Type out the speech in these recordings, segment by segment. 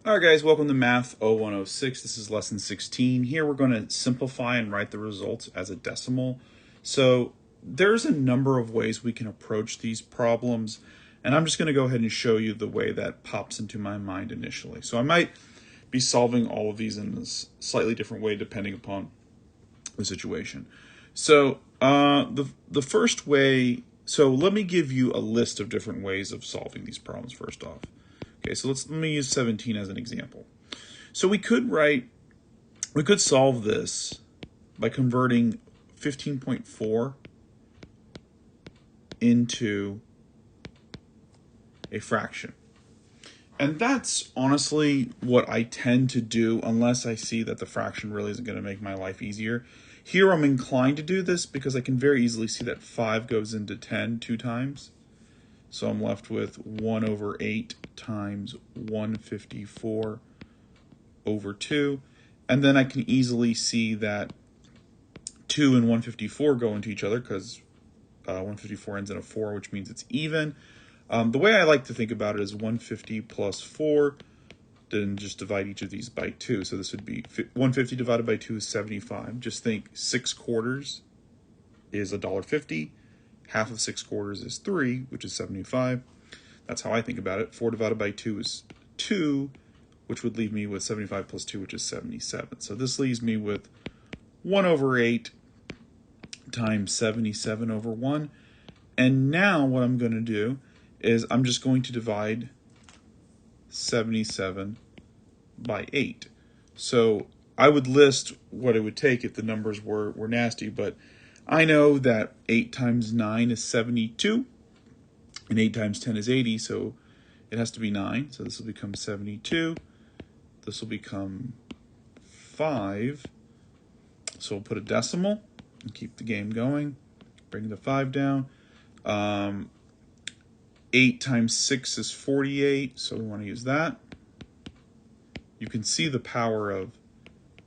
All right, guys, welcome to Math 0106. This is lesson 16. Here we're going to simplify and write the results as a decimal. So there's a number of ways we can approach these problems, and I'm just going to go ahead and show you the way that pops into my mind initially. So I might be solving all of these in a slightly different way depending upon the situation. So the first way, so let me give you a list of different ways of solving these problems first off. Okay, so let me use 17 as an example. So we could solve this by converting 15.4 into a fraction. And that's honestly what I tend to do unless I see that the fraction really isn't going to make my life easier. Here I'm inclined to do this because I can very easily see that 5 goes into 10 two times. So I'm left with 1 over 8 times 154 over 2. And then I can easily see that 2 and 154 go into each other because 154 ends in a 4, which means it's even. The way I like to think about it is 150 plus 4, then just divide each of these by 2. So this would be 150 divided by 2 is 75. Just think 6 quarters is $1.50. Half of 6 quarters is 3, which is 75. That's how I think about it. 4 divided by 2 is 2, which would leave me with 75 plus 2, which is 77. So this leaves me with 1 over 8 times 77 over 1. And now what I'm going to do is I'm just going to divide 77 by 8. So I would list what it would take if the numbers were nasty, but I know that 8 times 9 is 72, and 8 times 10 is 80, so it has to be 9. So this will become 72. This will become 5. So we'll put a decimal and keep the game going. Bring the 5 down. 8 times 6 is 48, so we want to use that. You can see the power of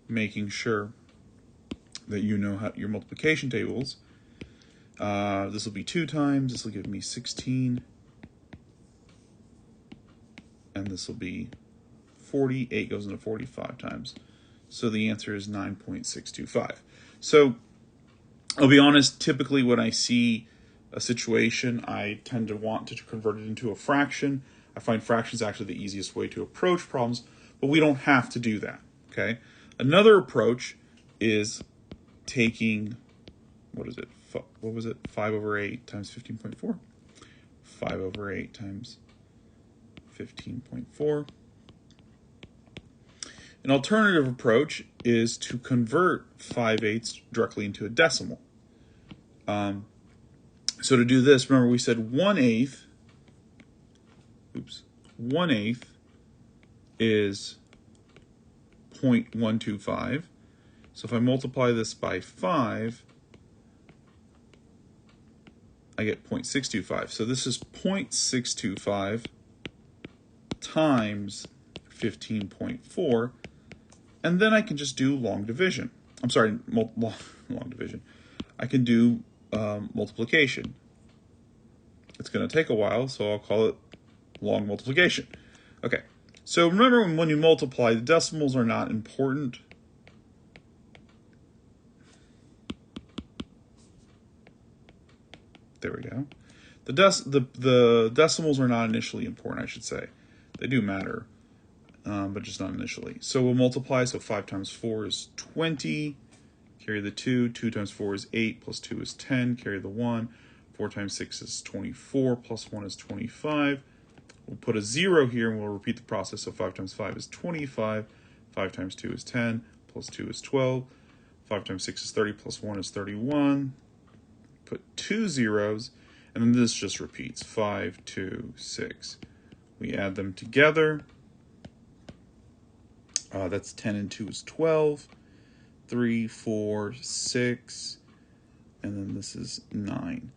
making sure that you know how your multiplication tables. This will be 2 times. This will give me 16. And this will be 48 goes into 45 times. So the answer is 9.625. So I'll be honest, typically when I see a situation, I tend to want to convert it into a fraction. I find fractions actually the easiest way to approach problems, but we don't have to do that, okay? Another approach is taking, what is it? What was it? 5 over 8 times 15.4? 5 over 8 times 15.4. An alternative approach is to convert 5/8 directly into a decimal. So to do this, remember we said 1/8, 1/8 is 0.125. So if I multiply this by 5, I get 0.625. So this is 0.625 times 15.4, and then I can just do long division. I'm sorry, long division. I can do multiplication. It's going to take a while, so I'll call it long multiplication. Okay, so remember when you multiply, the decimals are not important. There we go. The decimals are not initially important, I should say. They do matter, but just not initially. So we'll multiply. So 5 times 4 is 20. Carry the 2. 2 times 4 is 8. Plus 2 is 10. Carry the 1. 4 times 6 is 24. Plus 1 is 25. We'll put a 0 here, and we'll repeat the process. So 5 times 5 is 25. 5 times 2 is 10. Plus 2 is 12. 5 times 6 is 30. Plus 1 is 31. Put 2 zeros, and then this just repeats. 5, 2, 6. We add them together. That's 10 and 2 is 12. 3, 4, 6, and then this is 9.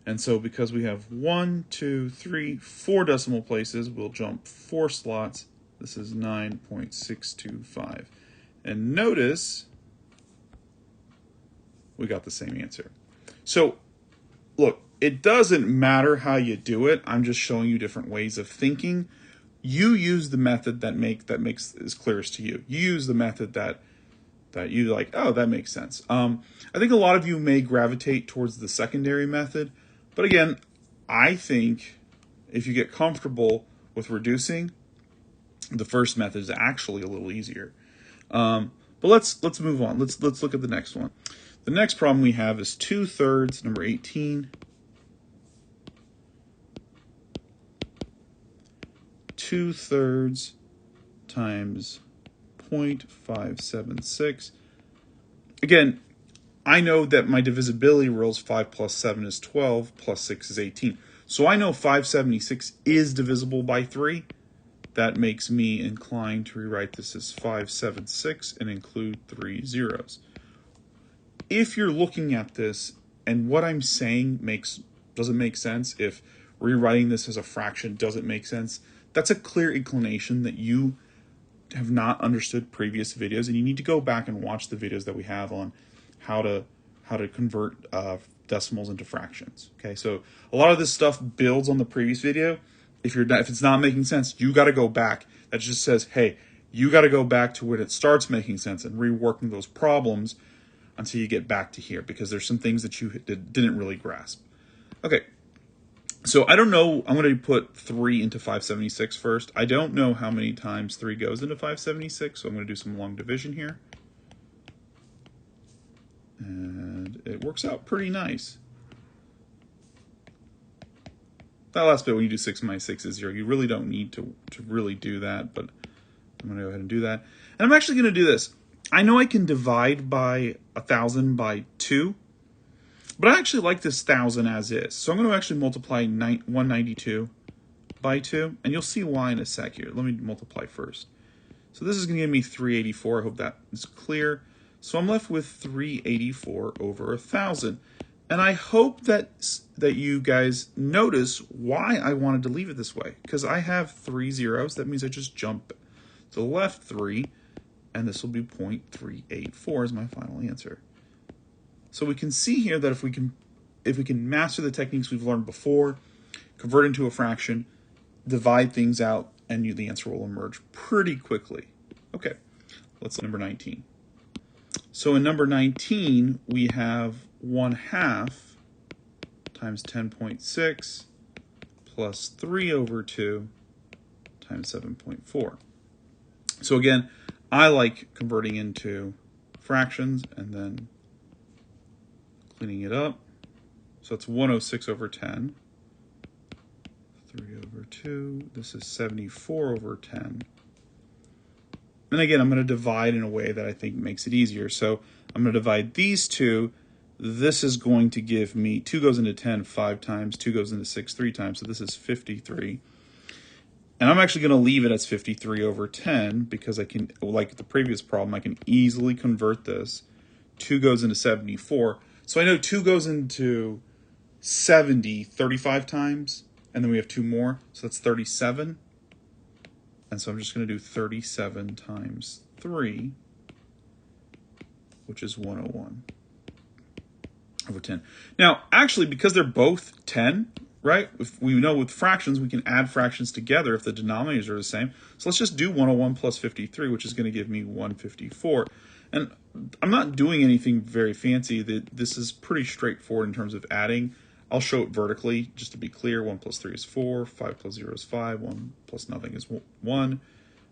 And so because we have 1, 2, 3, 4 decimal places, we'll jump 4 slots. This is 9.625. And notice we got the same answer. So look, it doesn't matter how you do it. I'm just showing you different ways of thinking. you use the method that makes is clearest to you. You use the method that you like, oh, that makes sense. I think a lot of you may gravitate towards the secondary method, but again, I think if you get comfortable with reducing, the first method is actually a little easier. But let's move on. Let's look at the next one. The next problem we have is 2/3, number 18. 2/3 times 0.576. Again, I know that my divisibility rules 5 plus 7 is 12, plus 6 is 18. So I know 576 is divisible by 3. That makes me inclined to rewrite this as 576 and include 3 zeros. If you're looking at this and what I'm saying doesn't make sense, if rewriting this as a fraction doesn't make sense, that's a clear inclination that you have not understood previous videos, and you need to go back and watch the videos that we have on how to convert decimals into fractions. Okay, so a lot of this stuff builds on the previous video. If it's not making sense, you got to go back. That just says, hey, you got to go back to when it starts making sense and reworking those problems until you get back to here, because there's some things that you didn't really grasp. Okay, so I don't know. I'm going to put 3 into 576 first. I don't know how many times 3 goes into 576, so I'm going to do some long division here. And it works out pretty nice. That last bit, when you do 6 minus 6 is 0, you really don't need to really do that, but I'm going to go ahead and do that. And I'm actually going to do this. I know I can divide by 1,000 by 2, but I actually like this 1,000 as is. So I'm going to actually multiply 192 by 2, and you'll see why in a sec here. Let me multiply first. So this is going to give me 384. I hope that is clear. So I'm left with 384 over 1,000. And I hope that you guys notice why I wanted to leave it this way, because I have 3 zeros. That means I just jump to the left 3, and this will be 0.384 as my final answer. So we can see here that if we can master the techniques we've learned before, convert into a fraction, divide things out, and the answer will emerge pretty quickly. Okay, let's number 19. So in number 19, we have 1/2 times 10.6 plus 3 over 2 times 7.4. So again, I like converting into fractions and then cleaning it up. So it's 106 over 10. 3 over 2. This is 74 over 10. And again, I'm going to divide in a way that I think makes it easier. So I'm going to divide these two. This is going to give me 2 goes into 10 5 times, 2 goes into 6 3 times. So this is 53. And I'm actually going to leave it as 53 over 10 because I can, like the previous problem, I can easily convert this. 2 goes into 74. So I know 2 goes into 70 35 times, and then we have 2 more. So that's 37. And so I'm just going to do 37 times 3, which is 101 over 10. Now, actually, because they're both 10, right? If we know with fractions, we can add fractions together if the denominators are the same. So let's just do 101 plus 53, which is going to give me 154. And I'm not doing anything very fancy. This is pretty straightforward in terms of adding. I'll show it vertically, just to be clear. 1 plus 3 is 4, 5 plus 0 is 5, 1 plus nothing is 1. And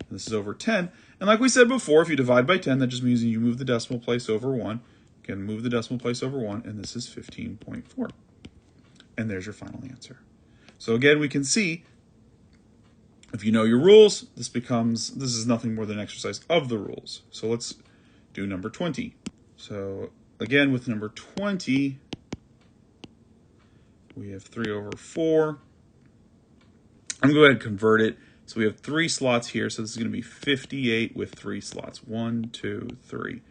this is over 10. And like we said before, if you divide by 10, that just means you move the decimal place over 1. You can move the decimal place over 1, and this is 15.4. And there's your final answer. So again, we can see, if you know your rules, this is nothing more than an exercise of the rules. So let's do number 20. So again, with number 20, we have 3 over 4. I'm going to go ahead and convert it. So we have 3 slots here. So this is going to be 58 with 3 slots. 1, 2, 3.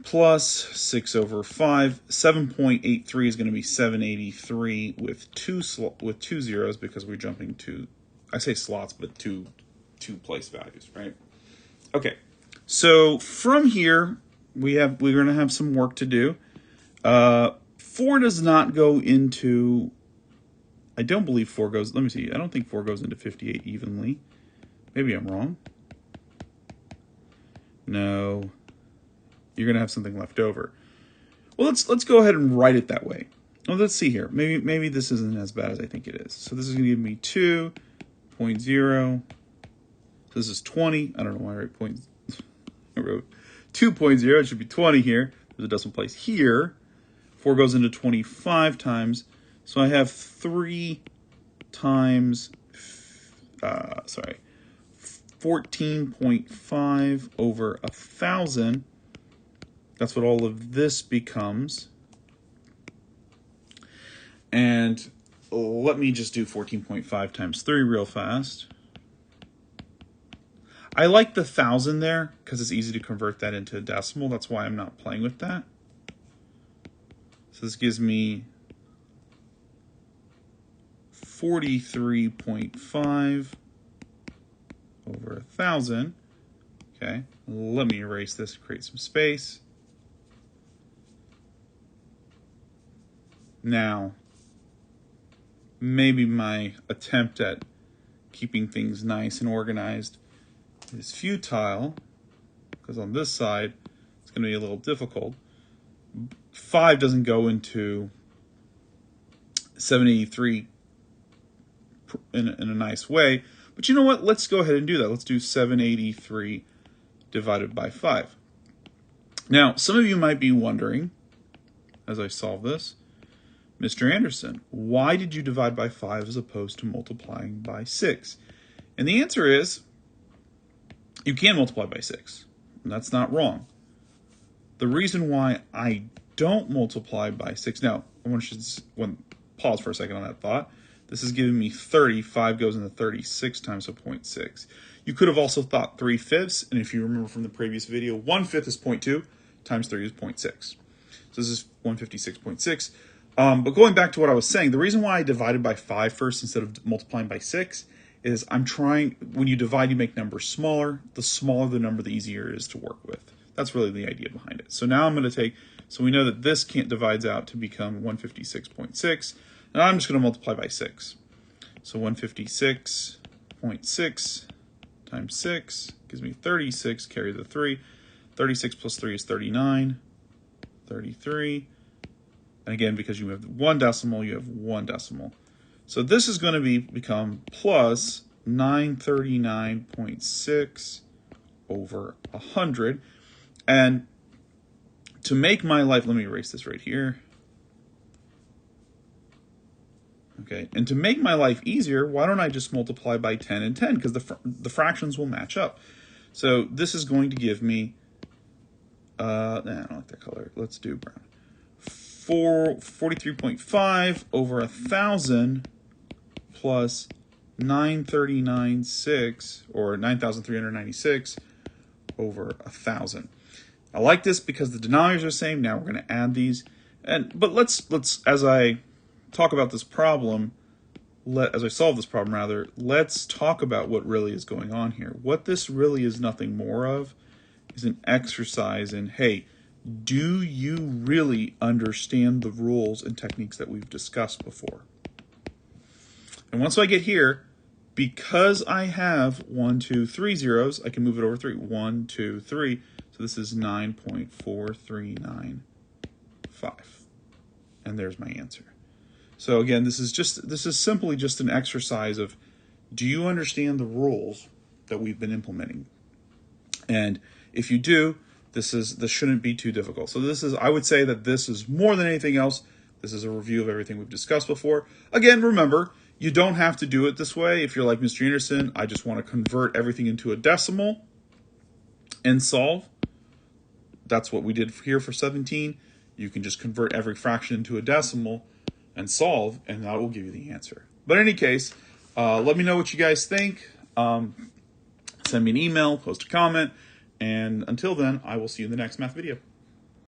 Plus 6 over 5. 7.83 is going to be 783 with two zeros because we're jumping to, I say slots, but two place values, right? Okay. So from here, we're going to have some work to do. 4 does not go into I don't believe 4 goes, let me see, I don't think 4 goes into 58 evenly. Maybe I'm wrong. No. You're going to have something left over. Well, let's go ahead and write it that way. Well, let's see here. Maybe this isn't as bad as I think it is. So this is going to give me 2.0. So this is 20. I don't know why I wrote point. I wrote 2.0. It should be 20 here. There's a decimal place here. 4 goes into 25 times. So I have 3 times, 14.5 over 1,000. That's what all of this becomes. And let me just do 14.5 times 3 real fast. I like the 1,000 there because it's easy to convert that into a decimal. That's why I'm not playing with that. So this gives me 43.5 over 1,000. Okay, let me erase this and create some space. Now, maybe my attempt at keeping things nice and organized is futile, because on this side, it's going to be a little difficult. 5 doesn't go into 783 in a nice way, but you know what? Let's go ahead and do that. Let's do 783 divided by 5. Now, some of you might be wondering, as I solve this, Mr. Anderson, why did you divide by 5 as opposed to multiplying by 6? And the answer is, you can multiply by 6. And that's not wrong. The reason why I don't multiply by 6, now, I want you to pause for a second on that thought. This is giving me 30. 5 goes into 36 times 0.6. You could have also thought 3/5, and if you remember from the previous video, 1/5 is 0.2 times 3 is 0.6. So this is 156.6. But going back to what I was saying, the reason why I divided by 5 first instead of multiplying by 6 is when you divide, you make numbers smaller. The smaller the number, the easier it is to work with. That's really the idea behind it. So now I'm going to so we know that this divides out to become 156.6. And I'm just going to multiply by 6. So 156.6 times 6 gives me 36, carry the 3. 36 plus 3 is 39. 33. And again, because you have 1 decimal, you have 1 decimal. So this is going to become plus 939.6 over 100. And to make my life, let me erase this right here. Okay, and to make my life easier, why don't I just multiply by 10 and 10? Because the fractions will match up. So this is going to give me, I don't like that color. Let's do brown. 43.5 over 1,000 plus 939.6 or 9,396 over 1,000. I like this because the denominators are the same. Now we're going to add these, but let's as I talk about this problem, as I solve this problem rather, let's talk about what really is going on here. What this really is nothing more of is an exercise in, hey, do you really understand the rules and techniques that we've discussed before? And once I get here, because I have 1, 2, 3 zeros, I can move it over 3. 1, 2, 3. So this is 9.4395. And there's my answer. So again, this is simply just an exercise of, do you understand the rules that we've been implementing? And if you do, this shouldn't be too difficult. So I would say that this is more than anything else. This is a review of everything we've discussed before. Again, remember, you don't have to do it this way. If you're like Mr. Anderson, I just want to convert everything into a decimal and solve. That's what we did here for 17. You can just convert every fraction into a decimal and solve, and that will give you the answer. But in any case, let me know what you guys think. Send me an email, post a comment, and until then, I will see you in the next math video.